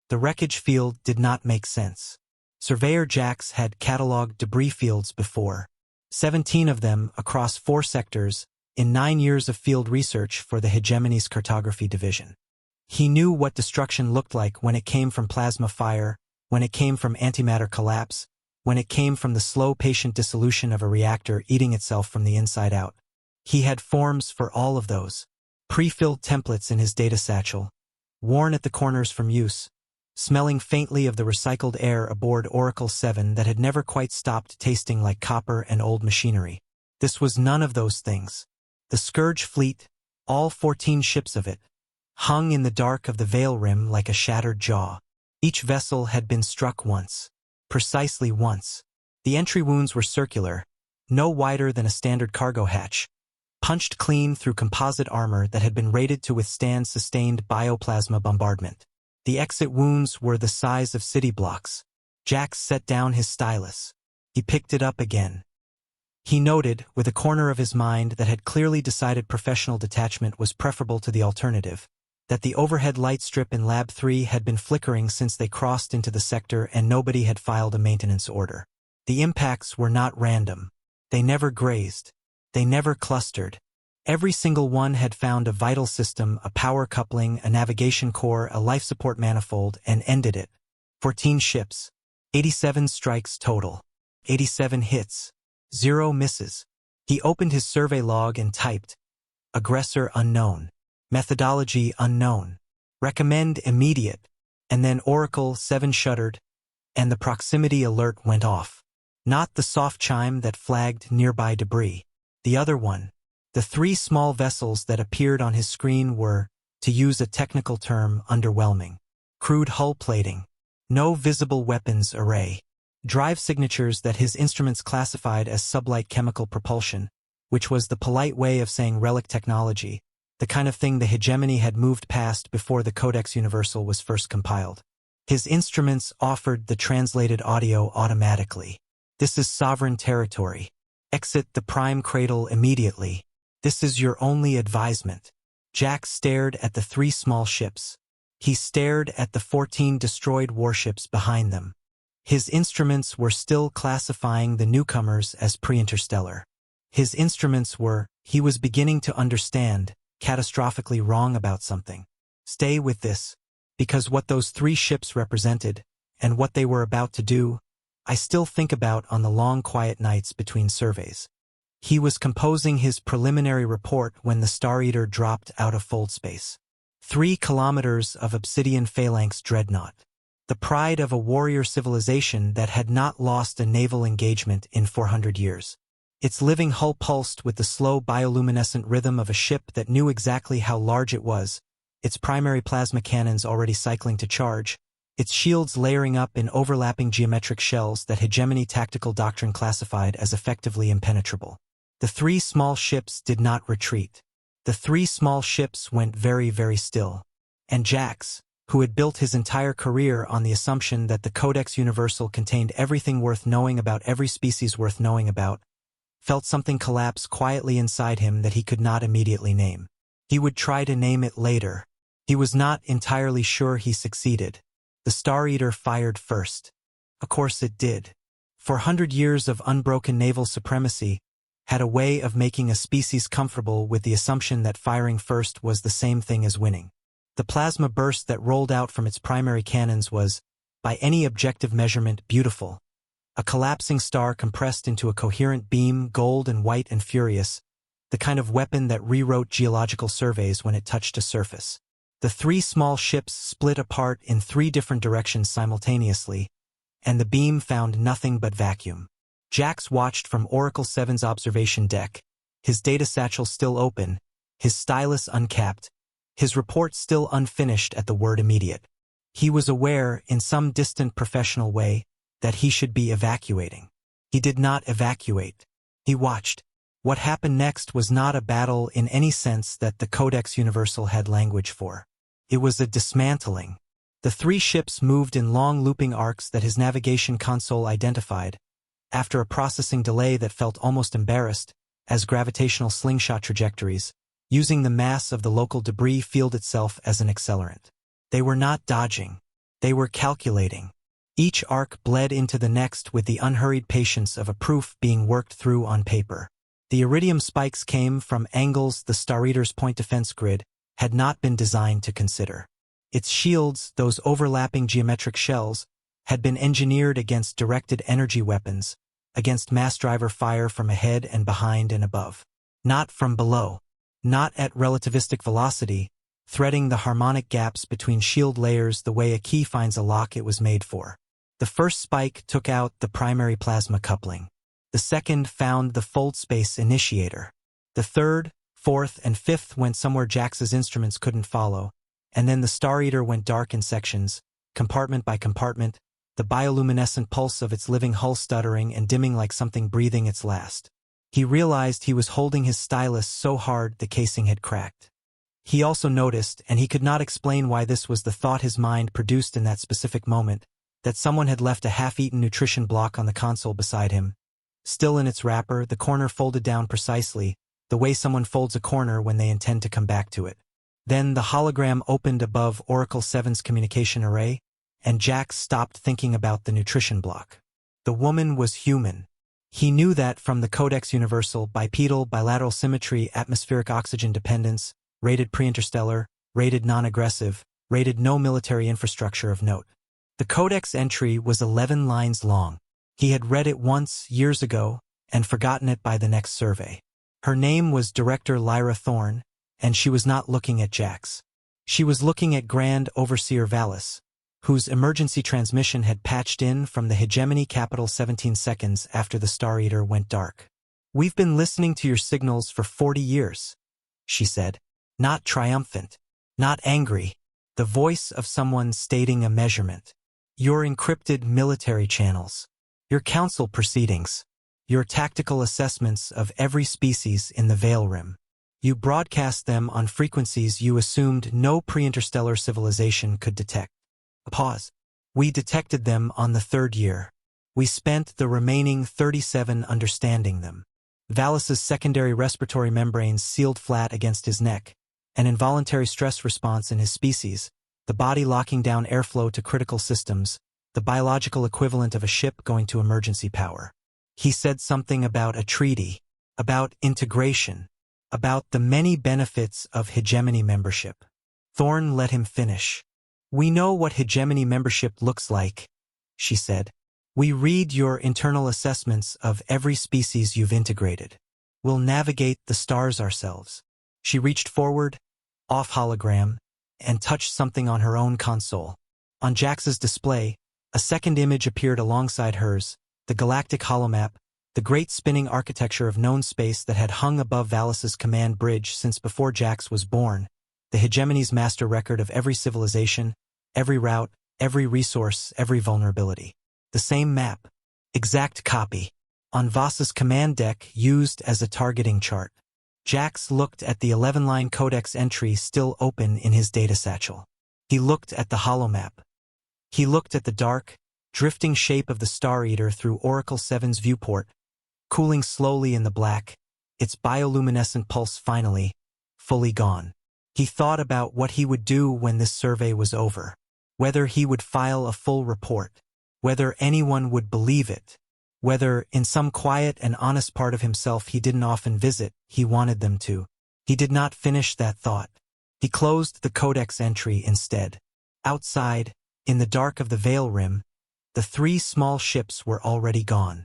The wreckage field did not make sense. Surveyor Jax had cataloged debris fields before. 17 of them across 4 sectors in 9 years of field research for the Hegemony's cartography division. He knew what destruction looked like when it came from plasma fire, when it came from antimatter collapse, when it came from the slow patient dissolution of a reactor eating itself from the inside out. He had forms for all of those. Pre-filled templates in his data satchel, worn at the corners from use, smelling faintly of the recycled air aboard Oracle 7 that had never quite stopped tasting like copper and old machinery. This was none of those things. The Scourge fleet, all 14 ships of it, hung in the dark of the Veil Rim like a shattered jaw. Each vessel had been struck once. Precisely once. The entry wounds were circular, no wider than a standard cargo hatch, punched clean through composite armor that had been rated to withstand sustained bioplasma bombardment. The exit wounds were the size of city blocks. Jax set down his stylus. He picked it up again. He noted, with a corner of his mind that had clearly decided professional detachment was preferable to the alternative, that the overhead light strip in Lab 3 had been flickering since they crossed into the sector and nobody had filed a maintenance order. The impacts were not random. They never grazed. They never clustered. Every single one had found a vital system, a power coupling, a navigation core, a life support manifold, and ended it. 14 ships. 87 strikes total. 87 hits. 0 misses. He opened his survey log and typed, "Aggressor unknown. Methodology unknown. Recommend immediate." And then Oracle 7 shuddered, and the proximity alert went off. Not the soft chime that flagged nearby debris. The other one. The 3 small vessels that appeared on his screen were, to use a technical term, underwhelming. Crude hull plating. No visible weapons array. Drive signatures that his instruments classified as sublight chemical propulsion, which was the polite way of saying relic technology, the kind of thing the Hegemony had moved past before the Codex Universal was first compiled. His instruments offered the translated audio automatically. "This is sovereign territory. Exit the prime cradle immediately. This is your only advisement." Jax stared at the 3 small ships. He stared at the 14 destroyed warships behind them. His instruments were still classifying the newcomers as pre-interstellar. His instruments were, he was beginning to understand, catastrophically wrong about something. Stay with this, because what those 3 ships represented, and what they were about to do, I still think about on the long quiet nights between surveys. He was composing his preliminary report when the Star Eater dropped out of fold space. 3 kilometers of obsidian phalanx dreadnought. The pride of a warrior civilization that had not lost a naval engagement in 400 years. Its living hull pulsed with the slow bioluminescent rhythm of a ship that knew exactly how large it was, its primary plasma cannons already cycling to charge, its shields layering up in overlapping geometric shells that Hegemony tactical doctrine classified as effectively impenetrable. The 3 small ships did not retreat. The 3 small ships went very, very still. And Jax, who had built his entire career on the assumption that the Codex Universal contained everything worth knowing about every species worth knowing about, felt something collapse quietly inside him that he could not immediately name. He would try to name it later. He was not entirely sure he succeeded. The Star Eater fired first. Of course it did. 400 years of unbroken naval supremacy had a way of making a species comfortable with the assumption that firing first was the same thing as winning. The plasma burst that rolled out from its primary cannons was, by any objective measurement, beautiful. A collapsing star compressed into a coherent beam, gold and white and furious, the kind of weapon that rewrote geological surveys when it touched a surface. The 3 small ships split apart in 3 different directions simultaneously, and the beam found nothing but vacuum. Jax watched from Oracle 7's observation deck, his data satchel still open, his stylus uncapped, his report still unfinished at the word immediate. He was aware, in some distant professional way, that he should be evacuating. He did not evacuate. He watched. What happened next was not a battle in any sense that the Codex Universal had language for. It was a dismantling. The 3 ships moved in long looping arcs that his navigation console identified, after a processing delay that felt almost embarrassed, as gravitational slingshot trajectories, using the mass of the local debris field itself as an accelerant. They were not dodging. They were calculating. Each arc bled into the next with the unhurried patience of a proof being worked through on paper. The iridium spikes came from angles the Star Eater's point defense grid had not been designed to consider. Its shields, those overlapping geometric shells, had been engineered against directed energy weapons, against mass driver fire from ahead and behind and above. Not from below. Not at relativistic velocity, threading the harmonic gaps between shield layers the way a key finds a lock it was made for. The first spike took out the primary plasma coupling. The second found the fold space initiator. The third, fourth, and fifth went somewhere Jax's instruments couldn't follow, and then the Star Eater went dark in sections, compartment by compartment, the bioluminescent pulse of its living hull stuttering and dimming like something breathing its last. He realized he was holding his stylus so hard the casing had cracked. He also noticed, and he could not explain why this was the thought his mind produced in that specific moment, that someone had left a half-eaten nutrition block on the console beside him. Still in its wrapper, the corner folded down precisely, the way someone folds a corner when they intend to come back to it. Then the hologram opened above Oracle 7's communication array, and Jax stopped thinking about the nutrition block. The woman was human. He knew that from the Codex Universal, bipedal, bilateral symmetry, atmospheric oxygen dependence, rated pre-interstellar, rated non-aggressive, rated no military infrastructure of note. The Codex entry was 11 lines long. He had read it once, years ago, and forgotten it by the next survey. Her name was Director Lyra Thorne, and she was not looking at Jax. She was looking at Grand Overseer Valis, whose emergency transmission had patched in from the hegemony capital 17 seconds after the Star Eater went dark. "We've been listening to your signals for 40 years, she said. Not triumphant, not angry, the voice of someone stating a measurement. Your encrypted military channels, your council proceedings, your tactical assessments of every species in the Veil Rim. You broadcast them on frequencies you assumed no pre-interstellar civilization could detect." A pause. "We detected them on the third year. We spent the remaining 37 understanding them." Valis's secondary respiratory membranes sealed flat against his neck, an involuntary stress response in his species, the body locking down airflow to critical systems, the biological equivalent of a ship going to emergency power. He said something about a treaty, about integration, about the many benefits of hegemony membership. Thorne let him finish. "We know what hegemony membership looks like," she said. "We read your internal assessments of every species you've integrated. We'll navigate the stars ourselves." She reached forward, off hologram, and touched something on her own console. On Jax's display, a second image appeared alongside hers, the galactic holomap, the great spinning architecture of known space that had hung above Valis's command bridge since before Jax was born, the hegemony's master record of every civilization, every route, every resource, every vulnerability. The same map, exact copy, on Voss's command deck used as a targeting chart. Jax looked at the 11-line Codex entry still open in his data satchel. He looked at the holomap. He looked at the dark, drifting shape of the Star Eater through Oracle 7's viewport, cooling slowly in the black, its bioluminescent pulse finally, fully gone. He thought about what he would do when this survey was over, whether he would file a full report, whether anyone would believe it, whether, in some quiet and honest part of himself he didn't often visit, he wanted them to. He did not finish that thought. He closed the Codex entry instead. Outside, in the dark of the Veil Rim, the 3 small ships were already gone.